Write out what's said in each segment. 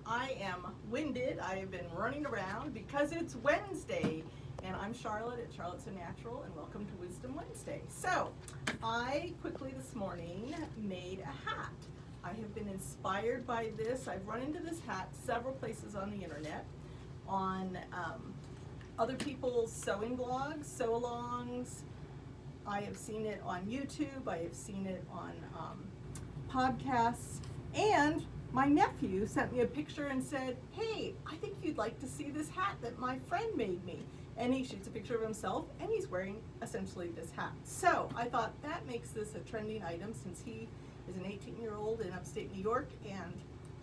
I am winded. I have been running around because it's Wednesday, and I'm Charlotte at Charlotte's a Natural, and welcome to Wisdom Wednesday. So, I quickly this morning made a hat. I have been inspired by this. I've run into this hat several places on the internet, on other people's sewing blogs, sew-alongs. I have seen it on YouTube. I have seen it on podcasts, and my nephew sent me a picture and said, hey, I think you'd like to see this hat that my friend made me. And he shoots a picture of himself, and he's wearing essentially this hat. So I thought that makes this a trending item, since he is an 18-year-old in upstate New York, and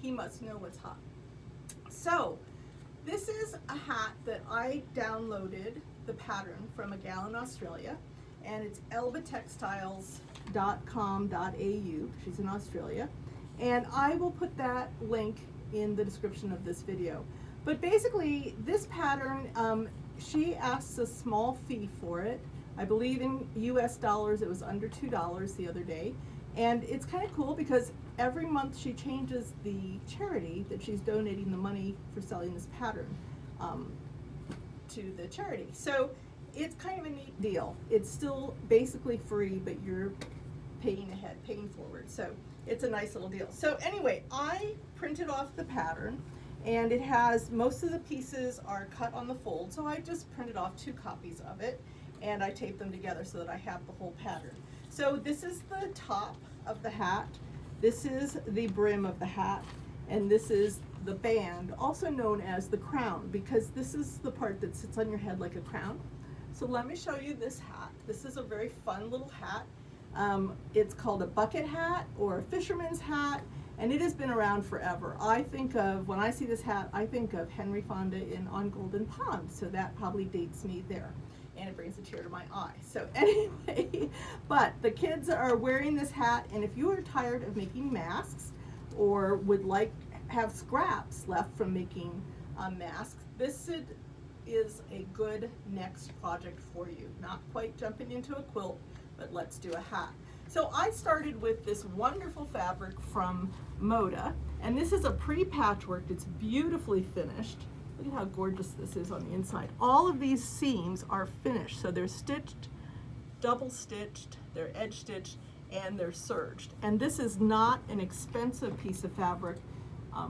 he must know what's hot. So this is a hat that I downloaded the pattern from a gal in Australia, and it's elbetextiles.com.au. She's in Australia. And I will put that link in the description of this video. But basically, this pattern, she asks a small fee for it. I believe in US dollars, it was under $2 the other day. And it's kind of cool because every month she changes the charity that she's donating the money for selling this pattern to the charity. So it's kind of a neat deal. It's still basically free, but you're paying ahead, paying forward. So it's a nice little deal. So anyway, I printed off the pattern, and it has, most of the pieces are cut on the fold, so I just printed off 2 copies of it, and I taped them together so that I have the whole pattern. So this is the top of the hat, this is the brim of the hat, and this is the band, also known as the crown, because this is the part that sits on your head like a crown. So let me show you this hat. This is a very fun little hat. It's called a bucket hat or a fisherman's hat, and it has been around forever. I think of, when I see this hat, I think of Henry Fonda in On Golden Pond, so that probably dates me there, and it brings a tear to my eye. So anyway, but the kids are wearing this hat, and if you are tired of making masks or would like have scraps left from making masks, this is a good next project for you. Not quite jumping into a quilt, but let's do a hat. So I started with this wonderful fabric from Moda, and this is a pre-patchworked. It's beautifully finished. Look at how gorgeous this is on the inside. All of these seams are finished, so they're stitched, double stitched, they're edge stitched, and they're serged. And this is not an expensive piece of fabric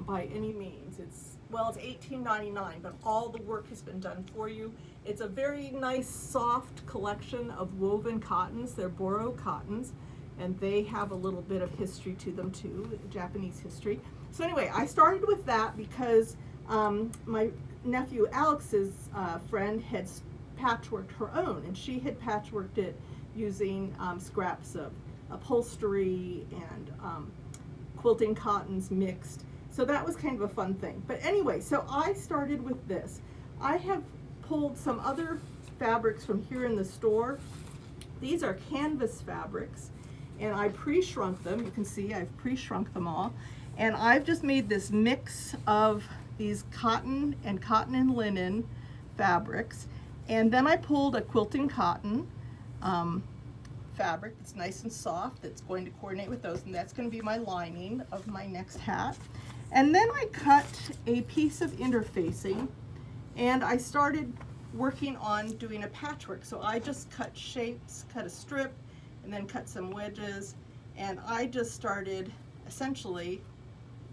by any means. It's $18.99, but all the work has been done for you. It's a very nice, soft collection of woven cottons. They're Boro cottons, and they have a little bit of history to them too, Japanese history. So anyway, I started with that because my nephew Alex's friend had patchworked her own, and she had patchworked it using scraps of upholstery and quilting cottons mixed. So that was kind of a fun thing. But anyway, so I started with this. I have pulled some other fabrics from here in the store. These are canvas fabrics, and I pre-shrunk them. You can see I've pre-shrunk them all. And I've just made this mix of these cotton and linen fabrics. And then I pulled a quilting cotton fabric that's nice and soft, that's going to coordinate with those, and that's going to be my lining of my next hat. And then I cut a piece of interfacing, and I started working on doing a patchwork. So I just cut shapes, cut a strip, and then cut some wedges, and I just started essentially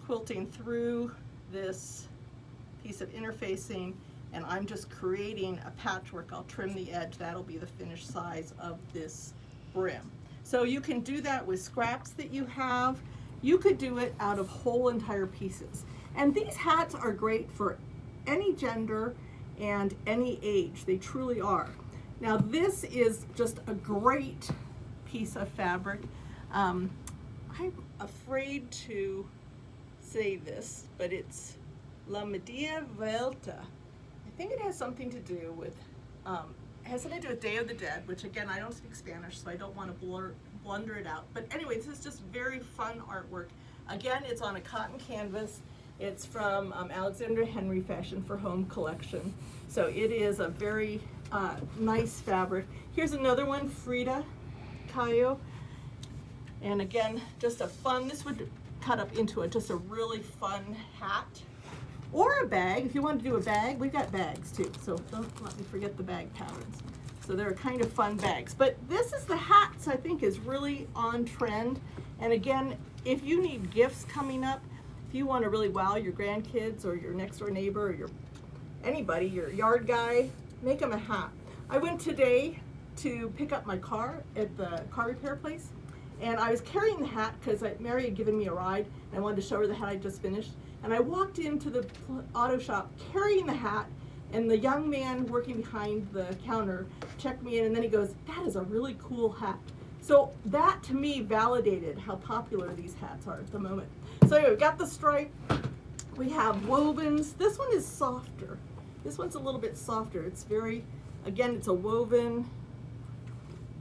quilting through this piece of interfacing, and I'm just creating a patchwork. I'll trim the edge. That'll be the finished size of this brim. So you can do that with scraps that you have. You could do it out of whole entire pieces. And these hats are great for any gender and any age. They truly are. Now this is just a great piece of fabric. I'm afraid to say this, but it's La Media Vuelta. I think it has something to do with Day of the Dead, which again, I don't speak Spanish, so I don't want to blunder it out. But anyway, this is just very fun artwork. Again, it's on a cotton canvas. It's from Alexander Henry Fashion for Home collection. So it is a very nice fabric. Here's another one, Frida Kahlo. And again, just a fun, this would cut up into just a really fun hat. or a bag. If you want to do a bag, we've got bags too, so don't let me forget the bag patterns. So they're kind of fun bags. But this is the hats I think is really on trend. And again, if you need gifts coming up, if you want to really wow your grandkids or your next door neighbor or your anybody, your yard guy, make them a hat. I went today to pick up my car at the car repair place, and I was carrying the hat because Mary had given me a ride and I wanted to show her the hat I just finished. And I walked into the auto shop carrying the hat, and the young man working behind the counter checked me in, and then he goes, "That is a really cool hat." So that to me validated how popular these hats are at the moment. So anyway, we've got the stripe, we have wovens. This one is softer. This one's a little bit softer. It's very, again, it's a woven,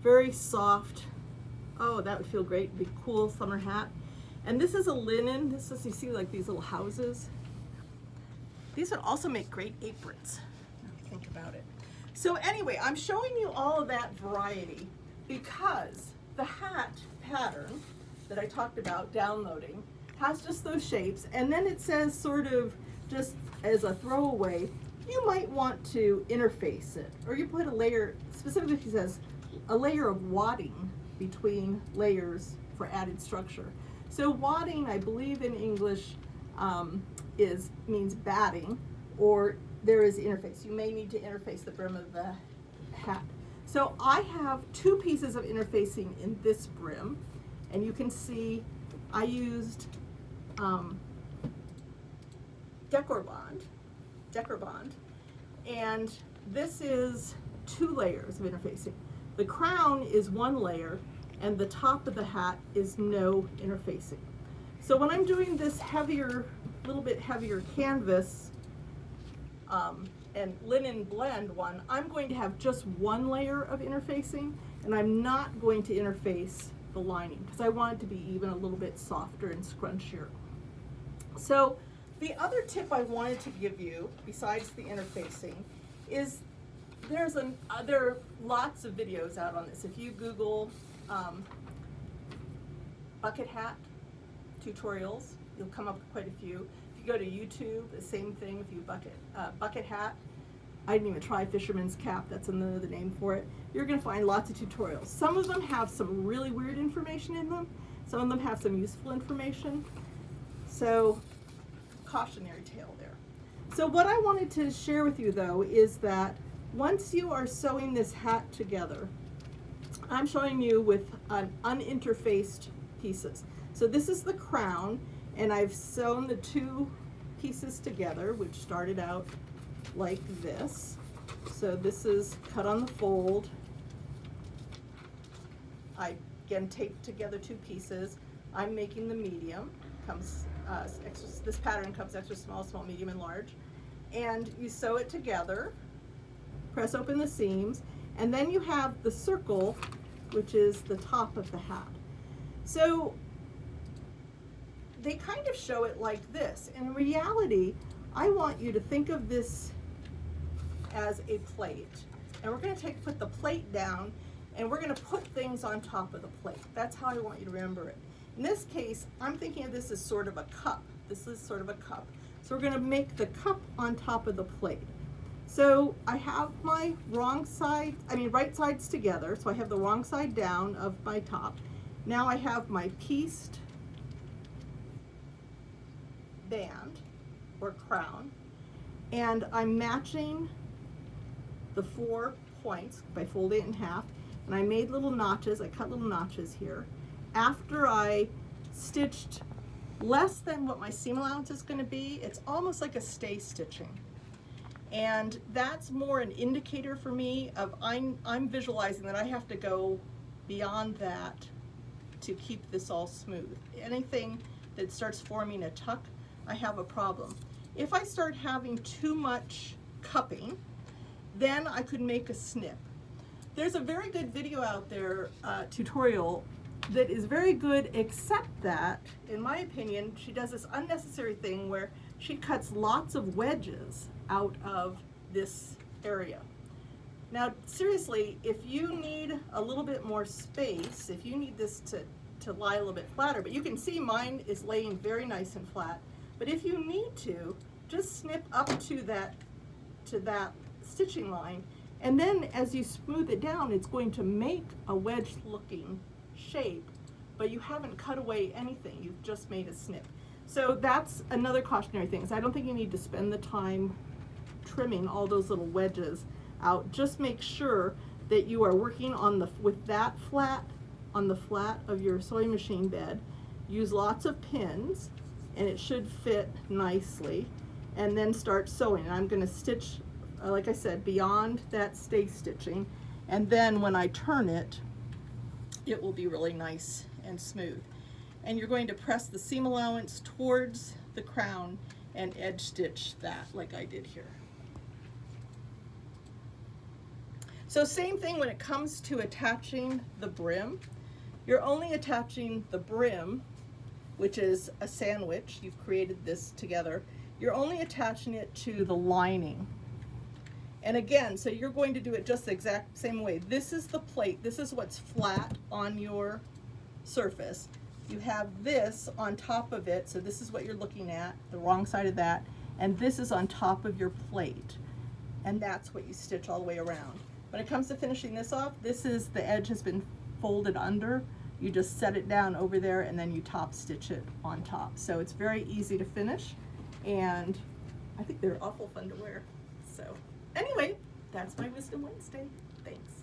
very soft. Oh, that would feel great, big cool summer hat. And this is a linen. This is, you see like these little houses. These would also make great aprons, if you think about it. So anyway, I'm showing you all of that variety because the hat pattern that I talked about downloading has just those shapes, and then it says sort of just as a throwaway, you might want to interface it, or you put a layer, specifically it says a layer of wadding between layers for added structure. So wadding, I believe in English, means batting, or there is interface. You may need to interface the brim of the hat. So I have two pieces of interfacing in this brim, and you can see I used Decor Bond, and this is 2 layers of interfacing. The crown is 1 layer, and the top of the hat is no interfacing. So when I'm doing this heavier, little bit heavier canvas and linen blend one, I'm going to have just 1 layer of interfacing, and I'm not going to interface the lining because I want it to be even a little bit softer and scrunchier. So the other tip I wanted to give you, besides the interfacing, is there are lots of videos out on this. If you Google bucket hat tutorials, you'll come up with quite a few. If you go to YouTube, the same thing. If you bucket hat, I didn't even try fisherman's cap, that's another name for it. You're going to find lots of tutorials. Some of them have some really weird information in them. Some of them have some useful information. So, cautionary tale there. So what I wanted to share with you though is that once you are sewing this hat together, I'm showing you with an uninterfaced pieces. So this is the crown, and I've sewn the 2 pieces together, which started out like this. So this is cut on the fold. I again taped together 2 pieces. I'm making the medium. This pattern comes extra small, small, medium, and large. And you sew it together, press open the seams, and then you have the circle, which is the top of the hat. So they kind of show it like this. In reality, I want you to think of this as a plate. And we're going to put the plate down, and we're going to put things on top of the plate. That's how I want you to remember it. In this case, I'm thinking of this as sort of a cup. This is sort of a cup. So we're going to make the cup on top of the plate. So I have my right sides together. So I have the wrong side down of my top. Now I have my pieced band or crown, and I'm matching the 4 points by folding it in half, and I made little notches. I cut little notches here after I stitched less than what my seam allowance is going to be. It's almost like a stay stitching, and that's more an indicator for me of I'm visualizing that I have to go beyond that to keep this all smooth. Anything that starts forming a tuck, I have a problem. If I start having too much cupping, then I could make a snip. There's a very good video out there, tutorial, that is very good, except that, in my opinion, she does this unnecessary thing where she cuts lots of wedges out of this area. Now, seriously, if you need a little bit more space, if you need this to lie a little bit flatter, but you can see mine is laying very nice and flat, but if you need to, just snip up to that stitching line, and then as you smooth it down, it's going to make a wedge looking shape, but you haven't cut away anything, you've just made a snip. So that's another cautionary thing, is I don't think you need to spend the time trimming all those little wedges out. Just make sure that you are working on with that flat, on the flat of your sewing machine bed. Use lots of pins and it should fit nicely, and then start sewing. And I'm going to stitch, like I said, beyond that stay stitching, and then when I turn it, it will be really nice and smooth. And you're going to press the seam allowance towards the crown and edge stitch that like I did here. So same thing when it comes to attaching the brim. You're only attaching the brim, which is a sandwich. You've created this together. You're only attaching it to the lining. And again, so you're going to do it just the exact same way. This is the plate. This is what's flat on your surface. You have this on top of it, so this is what you're looking at, the wrong side of that, and this is on top of your plate. And that's what you stitch all the way around. When it comes to finishing this off, this is, the edge has been folded under. You just set it down over there and then you top stitch it on top. So it's very easy to finish, and I think they're awful fun to wear. So anyway, that's my Wisdom Wednesday. Thanks.